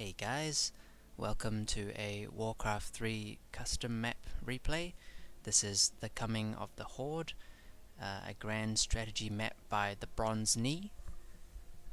Hey guys, welcome to a Warcraft 3 custom map replay. This is The Coming of the Horde, a grand strategy map by TheBronzeKnee.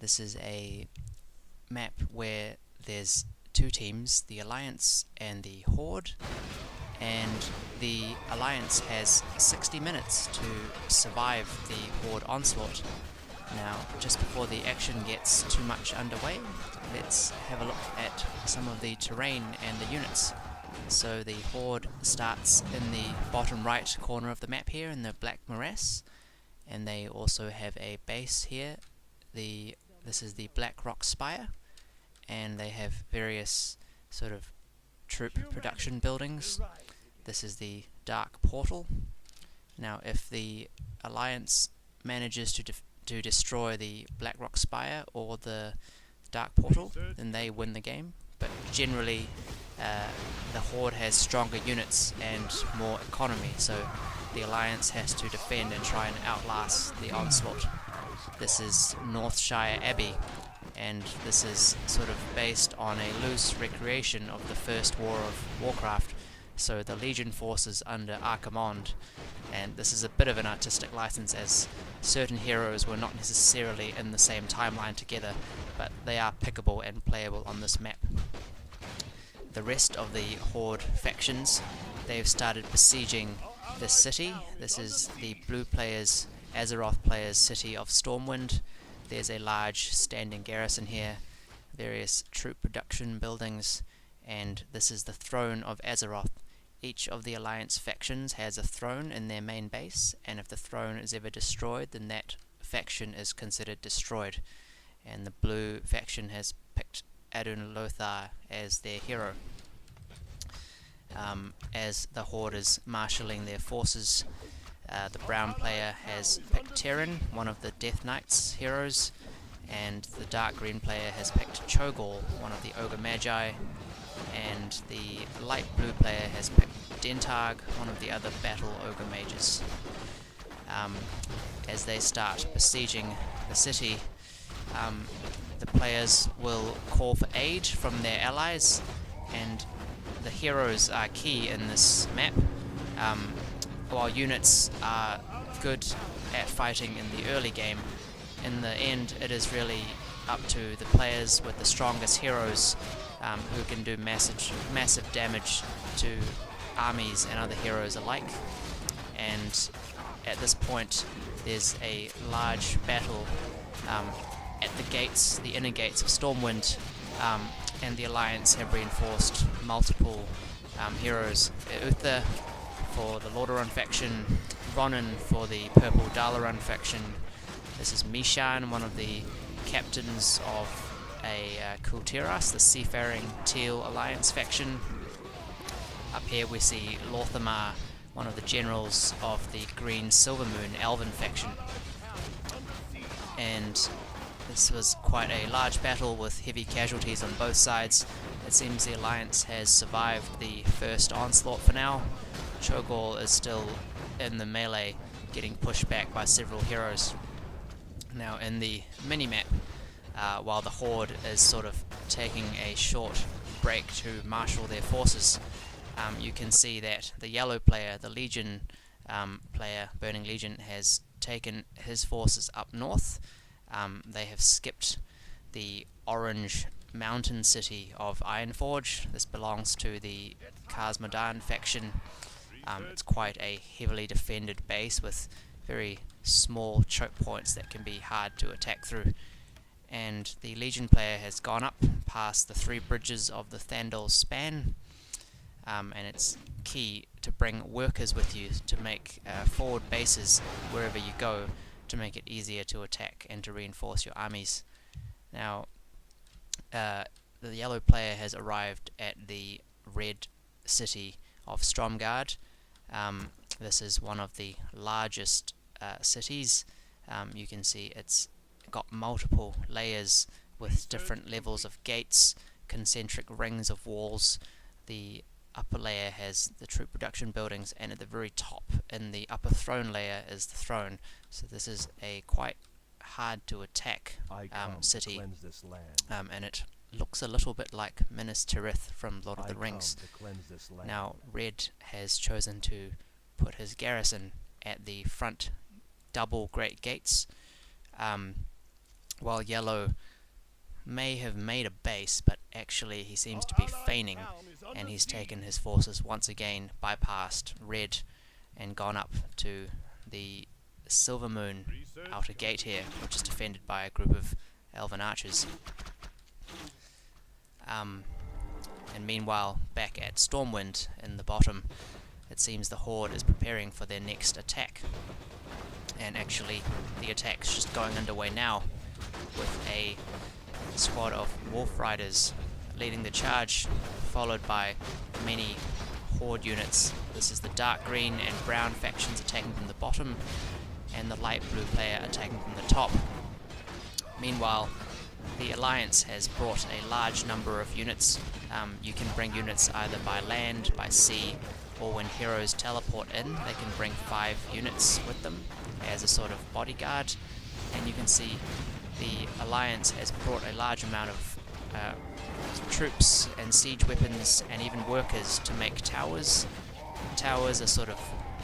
This is a map where there's two teams, the Alliance and the Horde, and the Alliance has 60 minutes to survive the Horde onslaught. Now, just before the action gets too much underway, let's have a look at some of the terrain and the units. So the Horde starts in the bottom right corner of the map here in the Black Morass, and they also have a base here. This is the Black Rock Spire, and they have various sort of troop production buildings. This is the Dark Portal. Now, if the Alliance manages to destroy the Black Rock Spire or the Dark Portal, then they win the game. But generally, the Horde has stronger units and more economy, so the Alliance has to defend and try and outlast the onslaught. This is Northshire Abbey, and this is sort of based on a loose recreation of the first war of Warcraft. So the Legion forces under Archimonde, and this is a bit of an artistic license as certain heroes were not necessarily in the same timeline together, but they are pickable and playable on this map. The rest of the Horde factions, they've started besieging this city. This is the blue players, Azeroth players' city of Stormwind. There's a large standing garrison here, various troop production buildings, and this is the throne of Azeroth. Each of the Alliance factions has a throne in their main base, and if the throne is ever destroyed, then that faction is considered destroyed. And the blue faction has picked Adun Lothar as their hero. As the Horde is marshalling their forces, the brown player has picked Terran, one of the Death Knight's heroes, and the dark green player has picked Cho'Gall, one of the Ogre Magi, and the light blue player has picked Dentarg, one of the other battle ogre mages. As they start besieging the city, the players will call for aid from their allies, and the heroes are key in this map. While units are good at fighting in the early game, in the end it is really up to the players with the strongest heroes who can do massive damage to armies and other heroes alike. And at this point there's a large battle at the gates, the inner gates of Stormwind, and the Alliance have reinforced multiple heroes. Uther for the Lordaeron faction, Ronan for the Purple Dalaran faction. This is Mishan, one of the captains of a Kultiras, the Seafaring Teal Alliance faction. Up here we see Lorthamar, one of the generals of the Green Silvermoon Elven faction. And this was quite a large battle with heavy casualties on both sides. It seems the Alliance has survived the first onslaught for now. Cho'Gall is still in the melee, getting pushed back by several heroes. Now in the mini-map, while the Horde is sort of taking a short break to marshal their forces, you can see that the yellow player, the Legion player, Burning Legion, has taken his forces up north. They have skipped the orange mountain city of Ironforge. This belongs to the Khazmodan faction. It's quite a heavily defended base with very small choke points that can be hard to attack through. And the Legion player has gone up past the 3 bridges of the Thandal Span, and it's key to bring workers with you to make forward bases wherever you go, to make it easier to attack and to reinforce your armies. Now, the yellow player has arrived at the red city of Stromgarde. This is one of the largest cities. You can see it's got multiple layers with different levels of gates, concentric rings of walls. The upper layer has the troop production buildings, and at the very top in the upper throne layer is the throne. So this is a quite hard to attack city, and it looks a little bit like Minas Tirith from Lord of the Rings. Now, Red has chosen to put his garrison at the front double great gates, while Yellow may have made a base, but actually he seems to be feigning, and he's taken his forces once again, bypassed Red, and gone up to the Silver Moon outer gate here, which is defended by a group of elven archers. And meanwhile, back at Stormwind in the bottom, it seems the Horde is preparing for their next attack. And actually, the attack's just going underway now, with a squad of Wolf Riders leading the charge, followed by many Horde units. This is the dark green and brown factions attacking from the bottom, and the light blue player attacking from the top. Meanwhile, the Alliance has brought a large number of units. You can bring units either by land, by sea, or when heroes teleport in, they can bring 5 units with them as a sort of bodyguard. And you can see the Alliance has brought a large amount of troops and siege weapons and even workers to make towers. Towers are sort of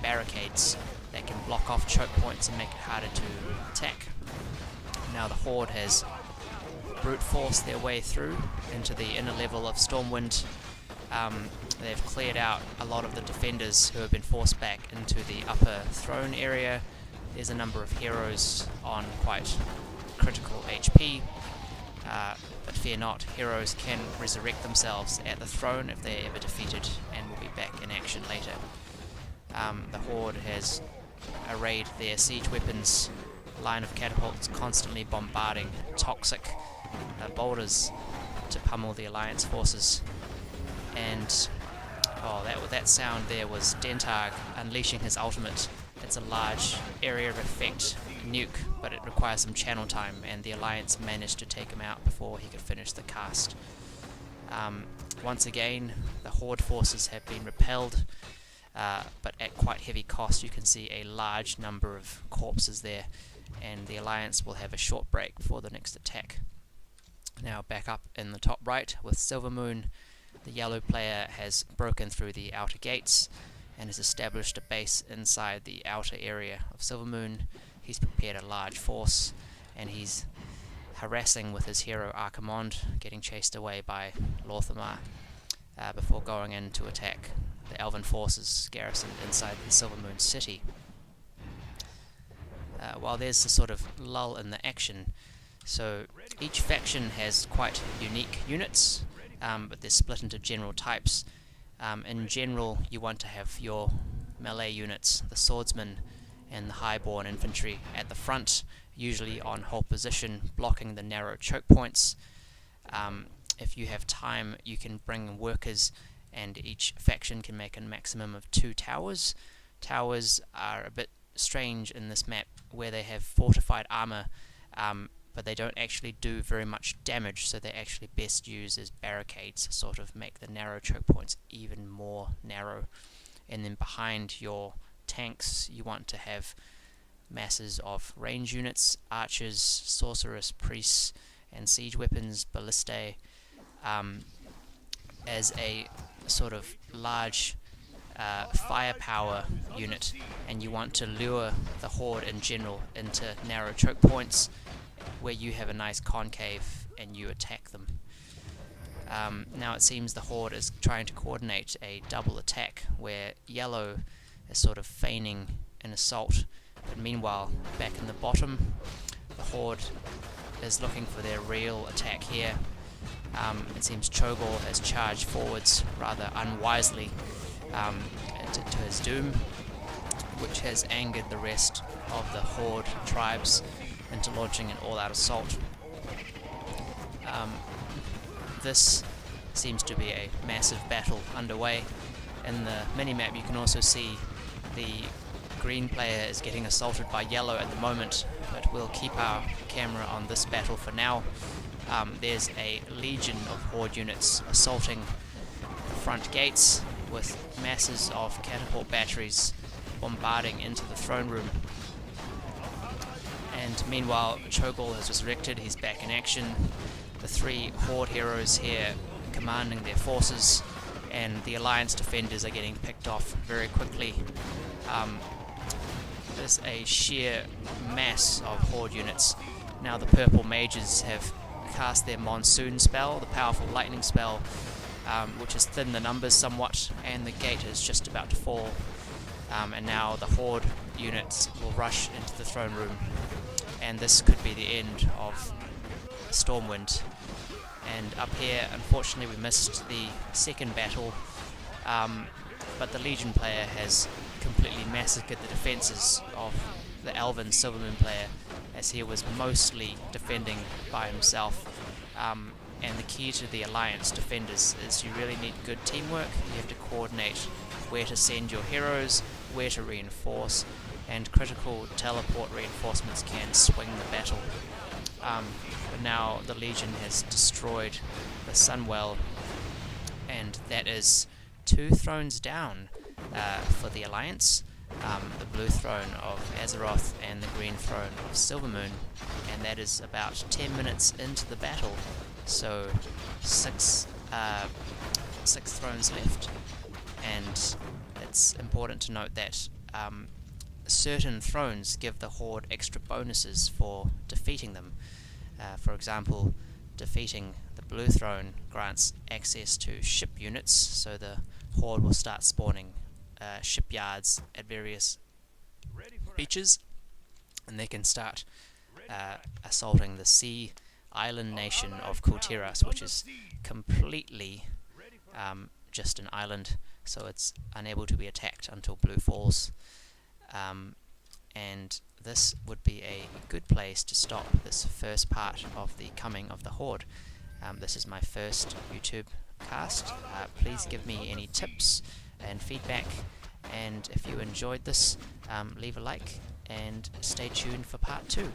barricades that can block off choke points and make it harder to attack. Now the Horde has brute forced their way through into the inner level of Stormwind. They've cleared out a lot of the defenders who have been forced back into the upper throne area. There's a number of heroes on quite critical HP, but fear not, heroes can resurrect themselves at the throne if they are ever defeated and will be back in action later. The Horde has arrayed their siege weapons, line of catapults constantly bombarding toxic boulders to pummel the Alliance forces. And that sound there was Dentarg unleashing his ultimate. It's a large area of effect nuke, but it requires some channel time, and the Alliance managed to take him out before he could finish the cast. Once again, the Horde forces have been repelled, but at quite heavy cost. You can see a large number of corpses there, and the Alliance will have a short break before the next attack. Now back up in the top right with Silver Moon, the yellow player has broken through the outer gates and has established a base inside the outer area of Silver Moon. He's prepared a large force, and he's harassing with his hero Archimonde, getting chased away by Lorthamar, before going in to attack the elven forces garrisoned inside the Silver Moon city. While there's a sort of lull in the action, so each faction has quite unique units, but they're split into general types. In general, you want to have your melee units, the swordsmen and the highborn infantry at the front, usually on hold position, blocking the narrow choke points. If you have time, you can bring workers, and each faction can make a maximum of 2 towers. Towers are a bit strange in this map, where they have fortified armor, but they don't actually do very much damage, so they're actually best used as barricades to sort of make the narrow choke points even more narrow. And then behind your tanks, you want to have masses of range units, archers, sorcerers, priests, and siege weapons, ballistae, as a sort of large firepower unit, and you want to lure the Horde in general into narrow choke points where you have a nice concave and you attack them. Now it seems the Horde is trying to coordinate a double attack where yellow is sort of feigning an assault, but meanwhile back in the bottom the Horde is looking for their real attack here. It seems Cho'Gall has charged forwards rather unwisely to his doom, which has angered the rest of the Horde tribes into launching an all-out assault. This seems to be a massive battle underway. In the minimap you can also see the green player is getting assaulted by yellow at the moment, but we'll keep our camera on this battle for now. There's a legion of Horde units assaulting the front gates with masses of catapult batteries bombarding into the throne room. And meanwhile, Cho'Gall has resurrected, he's back in action. the 3 Horde heroes here commanding their forces, and the Alliance defenders are getting picked off very quickly. There's a sheer mass of Horde units. Now the purple mages have cast their monsoon spell, the powerful lightning spell, which has thinned the numbers somewhat, and the gate is just about to fall. And now the Horde units will rush into the throne room, and this could be the end of Stormwind. And up here, unfortunately, we missed the second battle, but the Legion player has completely massacred the defences of the Elven Silvermoon player, as he was mostly defending by himself. And the key to the Alliance defenders is you really need good teamwork. You have to coordinate where to send your heroes, where to reinforce, and critical teleport reinforcements can swing the battle. But now the Legion has destroyed the Sunwell, and that is 2 thrones down for the Alliance. The blue throne of Azeroth and the green throne of Silvermoon, and that is about 10 minutes into the battle, so 6 thrones left. And it's important to note that certain thrones give the Horde extra bonuses for defeating them. For example, defeating the blue throne grants access to ship units, so the Horde will start spawning shipyards at various beaches, and they can start assaulting the sea island nation of COTH, which is completely just an island, so it's unable to be attacked until blue falls. And this would be a good place to stop this first part of the coming of the Horde. This is my first YouTube cast. Please give me any tips and feedback, and if you enjoyed this, leave a like and stay tuned for part 2.